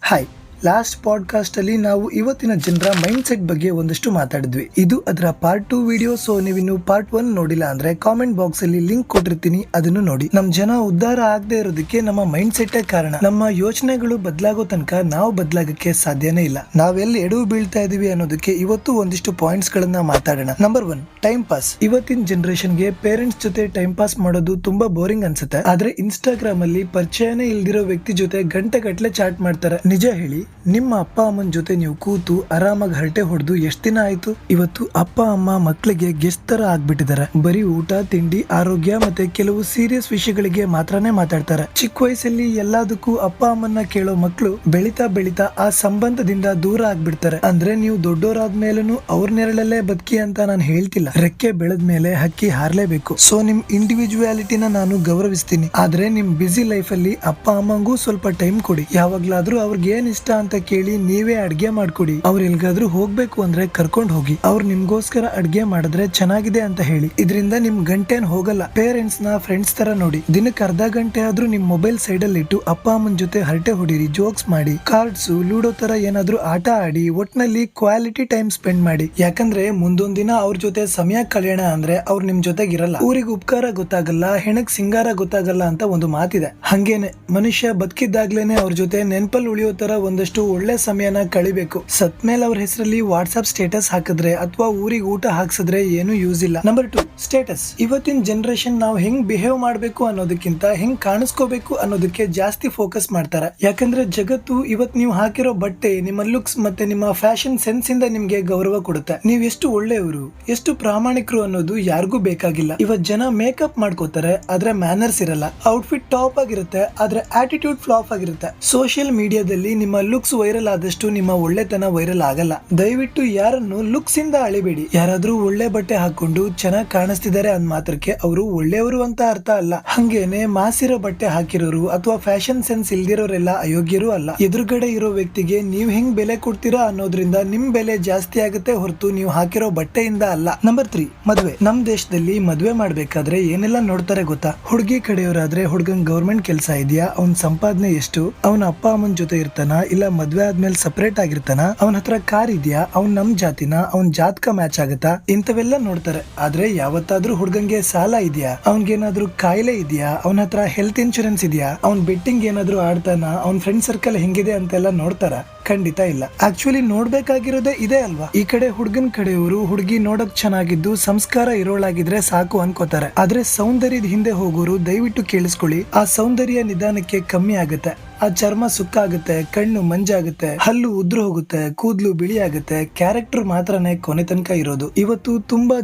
Hi, last podcast ಅಲ್ಲಿ ನಾವು ಇವತ್ತಿನ ಜನರ ಮೈಂಡ್ ಸೆಟ್ ಬಗ್ಗೆ ಒಂದಷ್ಟು ಮಾತಾಡಿದ್ವಿ. ಇದು ಅದರ ಪಾರ್ಟ್ 2 ವಿಡಿಯೋ. ಸೊ ನೀವಿನ್ನು ಪಾರ್ಟ್ 1 ನೋಡಿಲ್ಲ ಅಂದ್ರೆ ಕಾಮೆಂಟ್ ಬಾಕ್ಸ್ ಅಲ್ಲಿ ಲಿಂಕ್ ಕೊಟ್ಟಿರ್ತೀನಿ, ಅದನ್ನು ನೋಡಿ. ನಮ್ ಜನ ಉದ್ಧಾರ ಆಗದೆ ಇರೋದಕ್ಕೆ ನಮ್ಮ ಮೈಂಡ್ ಸೆಟ್ ಕಾರಣ. ನಮ್ಮ ಯೋಚನೆಗಳು ಬದಲಾಗೋ ತನಕ ನಾವು ಬದಲಾಗಕ್ಕೆ ಸಾಧ್ಯನೇ ಇಲ್ಲ. ನಾವೆಲ್ಲಿ ಎಡವು ಬೀಳ್ತಾ ಇದೀವಿ ಅನ್ನೋದಕ್ಕೆ ಇವತ್ತು ಒಂದಿಷ್ಟು ಪಾಯಿಂಟ್ಸ್ ಗಳನ್ನ ಮಾತಾಡೋಣ. Number 1, time pass. ಇವತ್ತಿನ ಜನರೇಷನ್ ಗೆ ಪೇರೆಂಟ್ಸ್ ಜೊತೆ ಟೈಮ್ ಪಾಸ್ ಮಾಡೋದು ತುಂಬಾ ಬೋರಿಂಗ್ ಅನ್ಸುತ್ತೆ. ಆದ್ರೆ ಇನ್ಸ್ಟಾಗ್ರಾಮ್ ಅಲ್ಲಿ ಪರಿಚಯನೇ ಇಲ್ದಿರೋ ವ್ಯಕ್ತಿ ಜೊತೆ ಗಂಟೆ ಗಟ್ಲೆ ಚಾಟ್ ಮಾಡ್ತಾರೆ. ನಿಜ ಹೇಳಿ, ನಿಮ್ಮ ಅಪ್ಪ ಅಮ್ಮನ ಜೊತೆ ನೀವು ಕೂತು ಆರಾಮಾಗಿ ಹರಟೆ ಹೊಡೆದು ಎಷ್ಟ್ ದಿನ ಆಯ್ತು? ಇವತ್ತು ಅಪ್ಪ ಅಮ್ಮ ಮಕ್ಕಳಿಗೆ ಗೆಸ್ಟ್ ತರ ಆಗ್ಬಿಟ್ಟಿದ್ದಾರೆ. ಬರೀ ಊಟ, ತಿಂಡಿ, ಆರೋಗ್ಯ ಮತ್ತೆ ಕೆಲವು ಸೀರಿಯಸ್ ವಿಷಯಗಳಿಗೆ ಮಾತ್ರನೇ ಮಾತಾಡ್ತಾರೆ. ಚಿಕ್ಕ ವಯಸ್ಸಲ್ಲಿ ಎಲ್ಲದಕ್ಕೂ ಅಪ್ಪ ಅಮ್ಮನ್ನ ಕೇಳೋ ಮಕ್ಕಳು ಬೆಳಿತಾ ಬೆಳಿತಾ ಆ ಸಂಬಂಧದಿಂದ ದೂರ ಆಗ್ಬಿಡ್ತಾರೆ. ಅಂದ್ರೆ ನೀವು ದೊಡ್ಡವರಾದ್ಮೇಲೂ ಅವ್ರ ನೆರಳಲ್ಲೇ ಬದುಕಿ ಅಂತ ನಾನು ಹೇಳ್ತಿಲ್ಲ. ರೆಕ್ಕೆ ಬೆಳೆದ್ಮೇಲೆ ಹಕ್ಕಿ ಹಾರ್ಲೇಬೇಕು. ಸೊ ನಿಮ್ ಇಂಡಿವಿಜುವಾಲಿಟಿನ ನಾನು ಗೌರವಿಸ್ತೀನಿ. ಆದ್ರೆ ನಿಮ್ ಬಿಸಿ ಲೈಫ್ ಅಲ್ಲಿ ಅಪ್ಪ ಅಮ್ಮಂಗೂ ಸ್ವಲ್ಪ ಟೈಮ್ ಕೊಡಿ. ಯಾವಾಗ್ಲಾದ್ರೂ ಅವ್ರಿಗೆ ಏನ್ ಇಷ್ಟ ಅಂತ ಕೇಳಿ ನೀವೇ ಅಡ್ಗೆ ಮಾಡ್ಕೊಡಿ. ಅವ್ರ ಎಲ್ಗಾದ್ರೂ ಹೋಗ್ಬೇಕು ಅಂದ್ರೆ ಕರ್ಕೊಂಡ್ ಹೋಗಿ. ಅವ್ರು ನಿಮ್ಗೋಸ್ಕರ ಅಡ್ಗೆ ಮಾಡಿದ್ರೆ ಚೆನ್ನಾಗಿದೆ ಅಂತ ಹೇಳಿ. ಇದರಿಂದ ನಿಮ್ ಗಂಟೆನ್ ಹೋಗಲ್ಲ. ಪೇರೆಂಟ್ಸ್ ನ ಫ್ರೆಂಡ್ಸ್ ತರ ನೋಡಿ. ದಿನಕ್ಕೆ ಅರ್ಧ ಗಂಟೆ ಆದ್ರೂ ನಿಮ್ ಮೊಬೈಲ್ ಸೈಡ್ ಅಲ್ಲಿ ಇಟ್ಟು ಅಪ್ಪ ಅಮ್ಮನ ಜೊತೆ ಹರಟೆ ಹೊಡಿರಿ, ಜೋಕ್ಸ್ ಮಾಡಿ, ಕಾರ್ಡ್ಸ್, ಲೂಡೋ ತರ ಏನಾದ್ರೂ ಆಟ ಆಡಿ. ಒಟ್ನಲ್ಲಿ ಕ್ವಾಲಿಟಿ ಟೈಮ್ ಸ್ಪೆಂಡ್ ಮಾಡಿ. ಯಾಕಂದ್ರೆ ಮುಂದೊಂದ್ ದಿನ ಅವ್ರ ಜೊತೆ ಸಮಯ ಕಳೆಯೋಣ ಅಂದ್ರೆ ಅವ್ರು ನಿಮ್ ಜೊತೆಗಿರಲ್ಲ. ಊರಿಗೆ ಉಪಕಾರ ಗೊತ್ತಾಗಲ್ಲ, ಹೆಣಕ್ ಸಿಂಗಾರ ಗೊತ್ತಾಗಲ್ಲ ಅಂತ ಒಂದು ಮಾತಿದೆ. ಹಂಗೇನೆ ಮನುಷ್ಯ ಬದುಕಿದ್ದಾಗ್ಲೇನೆ ಅವ್ರ ಜೊತೆ ನೆನ್ಪಲ್ ಉಳಿಯೋ ತರ ಒಂದಷ್ಟು ಒಳ್ಳೆ ಸಮಯನ ಕಳಿಬೇಕು. ಸತ್ಮೇಲೆ ಅವ್ರ ಹೆಸರಲ್ಲಿ ವಾಟ್ಸ್ಆಪ್ ಸ್ಟೇಟಸ್ ಹಾಕಿದ್ರೆ ಅಥವಾ ಊರಿಗೆ ಊಟ ಹಾಕ್ಸಿದ್ರೆ ಏನು ಯೂಸ್ ಇಲ್ಲ. Number 2, status. ಇವತ್ತಿನ ಜನರೇಷನ್ ನಾವು ಹೆಂಗ್ ಬಿಹೇವ್ ಮಾಡ್ಬೇಕು ಅನ್ನೋದಕ್ಕಿಂತ ಹೆಂಗ್ ಕಾಣಿಸ್ಕೋಬೇಕು ಅನ್ನೋದಕ್ಕೆ ಜಾಸ್ತಿ ಫೋಕಸ್ ಮಾಡ್ತಾರೆ. ಯಾಕಂದ್ರೆ ಜಗತ್ತು ಇವತ್ ನೀವು ಹಾಕಿರೋ ಬಟ್ಟೆ, ನಿಮ್ಮ ಲುಕ್ಸ್ ಮತ್ತೆ ನಿಮ್ಮ ಫ್ಯಾಷನ್ ಸೆನ್ಸ್ ಇಂದ ನಿಮ್ಗೆ ಗೌರವ ಕೊಡುತ್ತೆ. ನೀವ್ ಎಷ್ಟು ಒಳ್ಳೆಯವರು, ಎಷ್ಟು ಪ್ರಾಮಾಣಿಕರು ಅನ್ನೋದು ಯಾರಿಗೂ ಬೇಕಾಗಿಲ್ಲ. ಇವತ್ ಜನ ಮೇಕಪ್ ಮಾಡ್ಕೋತಾರೆ, ಆದ್ರೆ ಮ್ಯಾನರ್ಸ್ ಇರಲ್ಲ. ಔಟ್ಫಿಟ್ ಟಾಪ್ ಆಗಿರುತ್ತೆ, ಆದ್ರೆ ಆಟಿಟ್ಯೂಡ್ ಫ್ಲಾಪ್ ಆಗಿರುತ್ತೆ. ಸೋಷಿಯಲ್ ಮೀಡಿಯಾದಲ್ಲಿ ನಿಮ್ಮ ಲುಕ್ಸ್ ವೈರಲ್ ಆದಷ್ಟು ನಿಮ್ಮ ಒಳ್ಳೆತನ ವೈರಲ್ ಆಗಲ್ಲ. ದಯವಿಟ್ಟು ಯಾರನ್ನು ಲುಕ್ಸ್ ಇಂದ ಅಳಿಬೇಡಿ. ಯಾರಾದ್ರೂ ಒಳ್ಳೆ ಬಟ್ಟೆ ಹಾಕೊಂಡು ಚೆನ್ನಾಗಿ ಕಾಣಿಸ್ತಿದ್ದಾರೆ ಅಂದ್ ಮಾತ್ರಕ್ಕೆ ಅವರು ಒಳ್ಳೆಯವರು ಅಂತ ಅರ್ಥ ಅಲ್ಲ. ಹಂಗೇನೆ ಮಾಸಿರೋ ಬಟ್ಟೆ ಹಾಕಿರೋರು ಅಥವಾ ಫ್ಯಾಷನ್ ಸೆನ್ಸ್ ಇಲ್ದಿರೋರೆಲ್ಲ ಅಯೋಗ್ಯರು ಅಲ್ಲ. ಎದುರುಗಡೆ ಇರೋ ವ್ಯಕ್ತಿಗೆ ನೀವ್ ಹೆಂಗ್ ಬೆಲೆ ಕೊಡ್ತೀರಾ ಅನ್ನೋದ್ರಿಂದ ನಿಮ್ ಬೆಲೆ ಜಾಸ್ತಿ ಆಗುತ್ತೆ ಹೊರತು ನೀವು ಹಾಕಿರೋ ಬಟ್ಟೆಯಿಂದ ಅಲ್ಲ. ನಂಬರ್ 3, ಮದ್ವೆ. ನಮ್ ದೇಶದಲ್ಲಿ ಮದ್ವೆ ಮಾಡ್ಬೇಕಾದ್ರೆ ಏನೆಲ್ಲ ನೋಡ್ತಾರೆ ಗೊತ್ತಾ? ಹುಡುಗಿ ಕಡೆಯವರಾದ್ರೆ ಹುಡುಗನ್ ಗೌರ್ಮೆಂಟ್ ಕೆಲಸ ಇದೆಯಾ, ಅವ್ನ್ ಸಂಪಾದನೆ ಎಷ್ಟು, ಅವನ ಅಪ್ಪ ಅಮ್ಮನ ಜೊತೆ ಇರ್ತಾನ, ಇಲ್ಲ ಮದ್ವೆ ಆದ್ಮೇಲೆ ಸಪರೇಟ್ ಆಗಿರ್ತಾನ, ಅವನ ಹತ್ರ ಕಾರ್ ಇದೆಯಾ, ಅವ್ನ್ ನಮ್ ಜಾತಿನ, ಅವ್ನ್ ಜಾತಕ ಮ್ಯಾಚ್ ಆಗತ್ತಾ, ಇಂಥವೆಲ್ಲ ನೋಡ್ತಾರೆ. ಆದ್ರೆ ಯಾವತ್ತಾದ್ರೂ ಹುಡುಗಂಗೆ ಸಾಲ ಇದೆಯಾ, ಅವ್ನ್ಗೇನಾದ್ರೂ ಕಾಯಿಲೆ ಇದೆಯಾ, ಅವನ ಹತ್ರ ಹೆಲ್ತ್ ಇನ್ಶೂರೆನ್ಸ್ ಇದೆಯಾ, ಅವ್ನ್ ಬೆಟ್ಟಿಂಗ್ ಏನಾದ್ರೂ ಆಡ್ತಾನ, ಅವ್ನ್ ಫ್ರೆಂಡ್ ಸರ್ಕಲ್ ಹೆಂಗಿದೆ ಅಂತೆಲ್ಲ ನೋಡ್ತಾರ? ಖಂಡಿತ ಇಲ್ಲ. ಆಕ್ಚುಲಿ ನೋಡ್ಬೇಕಾಗಿರೋದೇ ಇದೆ ಅಲ್ವಾ? ಈ ಕಡೆ ಹುಡುಗನ್ ಕಡೆಯವರು ಹುಡುಗಿ ನೋಡಕ್ ಚೆನ್ನಾಗಿದ್ದು ಸಂಸ್ಕಾರ ಇರೋಳಾಗಿದ್ರೆ ಸಾಕು ಅನ್ಕೋತಾರೆ. ಆದ್ರೆ ಸೌಂದರ್ಯದ ಹಿಂದೆ ಹೋಗೋರು ದಯವಿಟ್ಟು ಕೇಳಿಸ್ಕೊಳ್ಳಿ. ಆ ಸೌಂದರ್ಯ ನಿಧಾನಕ್ಕೆ ಕಮ್ಮಿ ಆಗುತ್ತೆ. ಆ ಚರ್ಮ ಸುಕ್ಕಾಗುತ್ತೆ, ಕಣ್ಣು ಮಂಜಾಗುತ್ತೆ, ಹಲ್ಲು ಉದ್ರು ಹೋಗುತ್ತೆ, ಕೂದ್ಲು ಬಿಳಿ ಆಗುತ್ತೆ. ಕ್ಯಾರೆಕ್ಟರ್ ಮಾತ್ರನೇ ಕೊನೆ ತನಕ ಇರೋದು. ಇವತ್ತು ತುಂಬಾ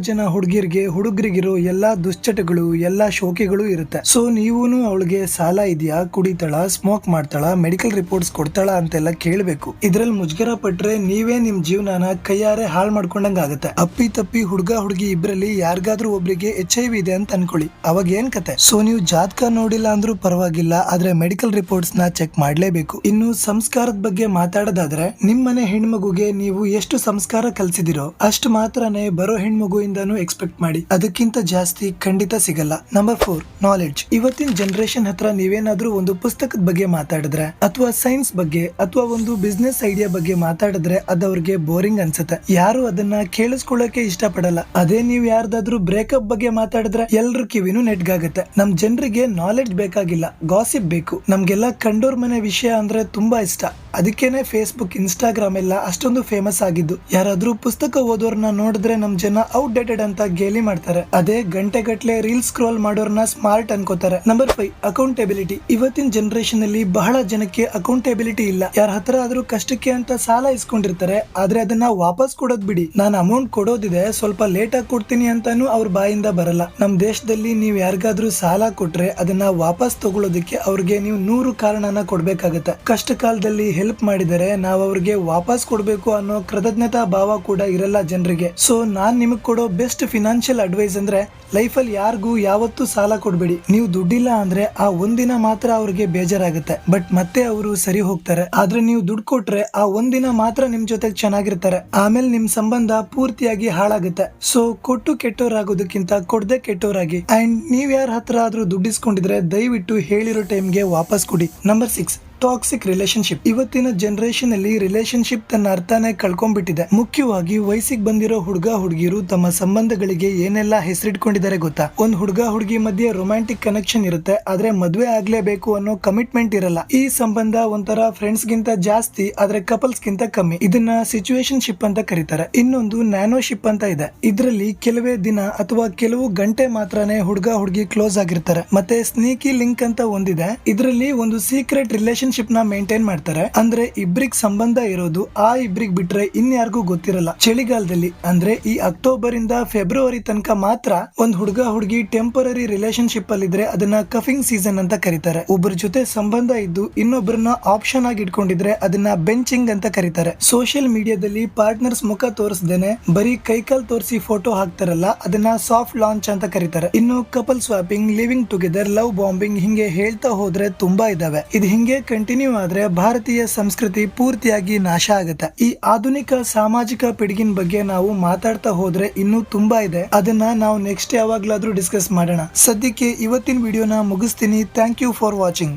ಜನ ಹುಡುಗಿರ್ಗೆ ಹುಡುಗರಿಗಿರೋ ಎಲ್ಲಾ ದುಶ್ಚಟಗಳು, ಎಲ್ಲಾ ಶೋಕಿಗಳು ಇರುತ್ತೆ. ಸೊ ನೀವೂನು ಅವಳಿಗೆ ಸಾಲ ಇದೆಯಾ, ಕುಡಿತಾಳ, ಸ್ಮೋಕ್ ಮಾಡ್ತಾಳ, ಮೆಡಿಕಲ್ ರಿಪೋರ್ಟ್ಸ್ ಕೊಡ್ತಾಳ ಅಂತೆಲ್ಲ ಕೇಳ್ಬೇಕು. ಇದ್ರಲ್ಲಿ ಮುಜುಗರ ಪಟ್ರೆ ನೀವೇ ನಿಮ್ ಜೀವನನ ಕೈಯಾರೆ ಹಾಳು ಮಾಡ್ಕೊಂಡಂಗ ಆಗುತ್ತೆ. ಅಪ್ಪಿ ತಪ್ಪಿ ಹುಡುಗ ಹುಡುಗಿ ಇಬ್ರಲ್ಲಿ ಯಾರಿಗಾದ್ರೂ ಒಬ್ರಿಗೆ HIV ಇದೆ ಅಂತ ಅನ್ಕೊಳ್ಳಿ, ಅವಾಗ ಏನ್ ಕತೆ? ಸೊ ನೀವು ಜಾತಕ ನೋಡಿಲ್ಲ ಅಂದ್ರೂ ಪರವಾಗಿಲ್ಲ, ಆದ್ರೆ ಮೆಡಿಕಲ್ ರಿಪೋರ್ಟ್ಸ್ ನ ಚೆಕ್ ಮಾಡ್ಲೇಬೇಕು. ಇನ್ನು ಸಂಸ್ಕಾರದ ಬಗ್ಗೆ ಮಾತಾಡೋದಾದ್ರೆ, ನಿಮ್ಮನೆ ಹೆಣ್ಮಗುಗೆ ನೀವು ಎಷ್ಟು ಸಂಸ್ಕಾರ ಕಲ್ಸಿದಿರೋ ಅಷ್ಟು ಮಾತ್ರನೇ ಬರೋ ಹೆಣ್ಮಗುಯಿಂದಾನು ಎಕ್ಸ್ಪೆಕ್ಟ್ ಮಾಡಿ. ಅದಕ್ಕಿಂತ ಜಾಸ್ತಿ ಖಂಡಿತ ಸಿಗಲ್ಲ. Number 4, knowledge. ಇವತ್ತಿನ ಜನರೇಷನ್ ಹತ್ರ ನೀವೇನಾದ್ರೂ ಒಂದು ಪುಸ್ತಕದ ಬಗ್ಗೆ ಮಾತಾಡಿದ್ರೆ ಅಥವಾ ಸೈನ್ಸ್ ಬಗ್ಗೆ ಅಥವಾ ಒಂದು ಬಿಸ್ನೆಸ್ ಐಡಿಯಾ ಬಗ್ಗೆ ಮಾತಾಡಿದ್ರೆ ಅದವ್ರಿಗೆ ಬೋರಿಂಗ್ ಅನ್ಸುತ್ತೆ. ಯಾರು ಅದನ್ನ ಕೇಳಿಸ್ಕೊಳ್ಳೋಕೆ ಇಷ್ಟ ಪಡಲ್ಲ. ಅದೇ ನೀವ್ ಯಾರ್ದಾದ್ರೂ ಬ್ರೇಕಪ್ ಬಗ್ಗೆ ಮಾತಾಡಿದ್ರೆ ಎಲ್ರ ಕಿವಿನೂ ನೆಟ್ಗಾಗುತ್ತೆ. ನಮ್ ಜನರಿಗೆ ನಾಲೆಡ್ಜ್ ಬೇಕಾಗಿಲ್ಲ, ಗಾಸಿಪ್ ಬೇಕು. ನಮ್ಗೆಲ್ಲ ಕಂಡೋರ್ ಮನೆ ವಿಷಯ ಅಂದ್ರೆ ತುಂಬಾ ಇಷ್ಟ. ಅದಕ್ಕೇನೆ ಫೇಸ್ಬುಕ್, ಇನ್ಸ್ಟಾಗ್ರಾಮ್ ಎಲ್ಲ ಅಷ್ಟೊಂದು ಫೇಮಸ್ ಆಗಿದ್ದು. ಯಾರಾದ್ರೂ ಪುಸ್ತಕ ಓದೋರ್ನ ನೋಡಿದ್ರೆ ನಮ್ ಜನ ಔಟ್ಡೇಟೆಡ್ ಅಂತ ಗೇಲಿ ಮಾಡ್ತಾರೆ. ಅದೇ ಗಂಟೆಗಟ್ಲೆ ರೀಲ್ ಸ್ಕ್ರೋಲ್ ಮಾಡೋರ್ನ ಸ್ಮಾರ್ಟ್ ಅನ್ಕೋತಾರೆ. Number 5, accountability. ಇವತ್ತಿನ ಜನರೇಷನ್ ಅಲ್ಲಿ ಬಹಳ ಜನಕ್ಕೆ ಅಕೌಂಟೆಬಿಲಿಟಿ ಇಲ್ಲ. ಯಾರ ಹತ್ರ ಆದ್ರೂ ಕಷ್ಟಕ್ಕೆ ಅಂತ ಸಾಲ ಇಸ್ಕೊಂಡಿರ್ತಾರೆ, ಆದ್ರೆ ಅದನ್ನ ವಾಪಸ್ ಕೊಡೋದ್ ಬಿಡಿ. ನಾನು ಅಮೌಂಟ್ ಕೊಡೋದಿದೆ, ಸ್ವಲ್ಪ ಲೇಟ್ ಆಗಿ ಕೊಡ್ತೀನಿ ಅಂತಾನು ಅವ್ರ ಬಾಯಿಂದ ಬರಲ್ಲ. ನಮ್ ದೇಶದಲ್ಲಿ ನೀವ್ ಯಾರಿಗಾದ್ರೂ ಸಾಲ ಕೊಟ್ರೆ ಅದನ್ನ ವಾಪಸ್ ತಗೊಳ್ಳೋದಕ್ಕೆ ಅವ್ರಿಗೆ ನೀವು 100 ಕಾರಣನ ಕೊಡ್ಬೇಕಾಗತ್ತೆ. ಕಷ್ಟ ಕಾಲದಲ್ಲಿ ಹೆಲ್ಪ್ ಮಾಡಿದರೆ ನಾವು ಅವ್ರಿಗೆ ವಾಪಸ್ ಕೊಡ್ಬೇಕು ಅನ್ನೋ ಕೃತಜ್ಞತಾ ಭಾವ ಕೂಡ ಇರಲ್ಲ ಜನರಿಗೆ. ಸೊ ನಾನ್ ನಿಮಗ್ ಕೊಡೋ ಬೆಸ್ಟ್ ಫಿನಾನ್ಷಿಯಲ್ ಅಡ್ವೈಸ್ ಅಂದ್ರೆ ಲೈಫಲ್ಲಿ ಯಾರಿಗೂ ಯಾವತ್ತೂ ಸಾಲ ಕೊಡ್ಬೇಡಿ. ನೀವು ದುಡ್ಡಿಲ್ಲ ಅಂದ್ರೆ ಆ ಒಂದಿನ ಮಾತ್ರ ಅವ್ರಿಗೆ ಬೇಜಾರಾಗುತ್ತೆ, ಬಟ್ ಮತ್ತೆ ಅವರು ಸರಿ ಹೋಗ್ತಾರೆ. ಆದ್ರೆ ನೀವು ದುಡ್ಡು ಕೊಟ್ರೆ ಆ ಒಂದಿನ ಮಾತ್ರ ನಿಮ್ ಜೊತೆಗೆ ಚೆನ್ನಾಗಿರ್ತಾರೆ, ಆಮೇಲೆ ನಿಮ್ ಸಂಬಂಧ ಪೂರ್ತಿಯಾಗಿ ಹಾಳಾಗುತ್ತೆ. ಸೊ ಕೊಟ್ಟು ಕೆಟ್ಟವರಾಗೋದಕ್ಕಿಂತ ಕೊಡದೆ ಕೆಟ್ಟವರಾಗಿ. ಅಂಡ್ ನೀವ್ ಯಾರ ಹತ್ರ ಆದ್ರೂ ದುಡ್ಡಿಸ್ಕೊಂಡಿದ್ರೆ ದಯವಿಟ್ಟು ಹೇಳಿರೋ ಟೈಮ್ಗೆ ವಾಪಸ್ ಕೊಡಿ. Number 6, toxic relationship. ಇವತ್ತಿನ ಜನರೇಷನ್ ಅಲ್ಲಿ ರಿಲೇಶನ್ಶಿಪ್ ತನ್ನ ಅರ್ಥನೇ ಕಳ್ಕೊಂಡ್ಬಿಟ್ಟಿದೆ. ಮುಖ್ಯವಾಗಿ ವಯಸ್ಸಿಗೆ ಬಂದಿರೋ ಹುಡುಗ ಹುಡುಗಿರು ತಮ್ಮ ಸಂಬಂಧಗಳಿಗೆ ಏನೆಲ್ಲ ಹೆಸರಿಟ್ಕೊಂಡಿದ್ದಾರೆ ಗೊತ್ತಾ? ಒಂದ್ ಹುಡುಗ ಹುಡುಗಿ ಮಧ್ಯೆ ರೊಮ್ಯಾಂಟಿಕ್ ಕನೆಕ್ಷನ್ ಇರುತ್ತೆ, ಆದ್ರೆ ಮದ್ವೆ ಆಗ್ಲೇಬೇಕು ಅನ್ನೋ ಕಮಿಟ್ಮೆಂಟ್ ಇರಲ್ಲ. ಈ ಸಂಬಂಧ ಒಂಥರ ಫ್ರೆಂಡ್ಸ್ ಗಿಂತ ಜಾಸ್ತಿ, ಆದ್ರೆ ಕಪಲ್ಸ್ ಗಿಂತ ಕಮ್ಮಿ. ಇದನ್ನ ಸಿಚುವೇಶನ್ ಶಿಪ್ ಅಂತ ಕರೀತಾರೆ. ಇನ್ನೊಂದು ನ್ಯಾನೋ ಶಿಪ್ ಅಂತ ಇದೆ. ಇದರಲ್ಲಿ ಕೆಲವೇ ದಿನ ಅಥವಾ ಕೆಲವು ಗಂಟೆ ಮಾತ್ರನೇ ಹುಡುಗ ಹುಡುಗಿ ಕ್ಲೋಸ್ ಆಗಿರ್ತಾರೆ. ಮತ್ತೆ ಸ್ನೇಕಿ ಲಿಂಕ್ ಅಂತ ಒಂದಿದೆ. ಇದರಲ್ಲಿ ಒಂದು ಸೀಕ್ರೆಟ್ ರಿಲೇಶನ್ ಶಿಪ್ ನ ಮೇಂಟೈನ್ ಮಾಡ್ತಾರೆ. ಅಂದ್ರೆ ಇಬ್ರಿಗ್ ಸಂಬಂಧ ಇರೋದು ಆ ಇಬ್ರಿಗ್ ಬಿಟ್ರೆ ಇನ್ಯಾರಿಗೂ ಗೊತ್ತಿರಲ್ಲ. ಚಳಿಗಾಲದಲ್ಲಿ ಅಂದ್ರೆ ಈ ಅಕ್ಟೋಬರ್ ಇಂದ ಫೆಬ್ರವರಿ ತನಕ ಮಾತ್ರ ಒಂದ್ ಹುಡುಗ ಹುಡುಗಿ ಟೆಂಪರರಿ ರಿಲೇಶನ್ಶಿಪ್ ಅಲ್ಲಿ ಇದ್ರೆ ಅದನ್ನ ಕಫಿಂಗ್ ಸೀಸನ್ ಅಂತ ಕರೀತಾರೆ. ಒಬ್ಬರ ಜೊತೆ ಸಂಬಂಧ ಇದ್ದು ಇನ್ನೊಬ್ಬರನ್ನ ಆಪ್ಷನ್ ಆಗಿ ಇಟ್ಕೊಂಡಿದ್ರೆ ಅದನ್ನ ಬೆಂಚಿಂಗ್ ಅಂತ ಕರೀತಾರೆ. ಸೋಷಿಯಲ್ ಮೀಡಿಯಾದಲ್ಲಿ ಪಾರ್ಟ್ನರ್ಸ್ ಮುಖ ತೋರಿಸದೇನೆ ಬರೀ ಕೈಕಾಲ್ ತೋರಿಸಿ ಫೋಟೋ ಹಾಕ್ತಾರಲ್ಲ, ಅದನ್ನ ಸಾಫ್ಟ್ ಲಾಂಚ್ ಅಂತ ಕರೀತಾರೆ. ಇನ್ನು couple swapping, living together, love bombing, ಹಿಂಗೆ ಹೇಳ್ತಾ ಹೋದ್ರೆ ತುಂಬಾ ಇದಾವೆ. ಇದು ಹಿಂಗೆ ಕಂಟಿನ್ಯೂ ಆದ್ರೆ ಭಾರತೀಯ ಸಂಸ್ಕೃತಿ ಪೂರ್ತಿಯಾಗಿ ನಾಶ ಆಗುತ್ತೆ. ಈ ಆಧುನಿಕ ಸಾಮಾಜಿಕ ಪಿಡುಗಿನ ಬಗ್ಗೆ ನಾವು ಮಾತಾಡ್ತಾ ಹೋದ್ರೆ ಇನ್ನೂ ತುಂಬಾ ಇದೆ. ಅದನ್ನ ನಾವು ನೆಕ್ಸ್ಟ್ ಯಾವಾಗ್ಲಾದ್ರೂ ಡಿಸ್ಕಸ್ ಮಾಡೋಣ. ಸದ್ಯಕ್ಕೆ ಇವತ್ತಿನ ವಿಡಿಯೋನ ಮುಗಿಸ್ತೀನಿ. Thank you for watching.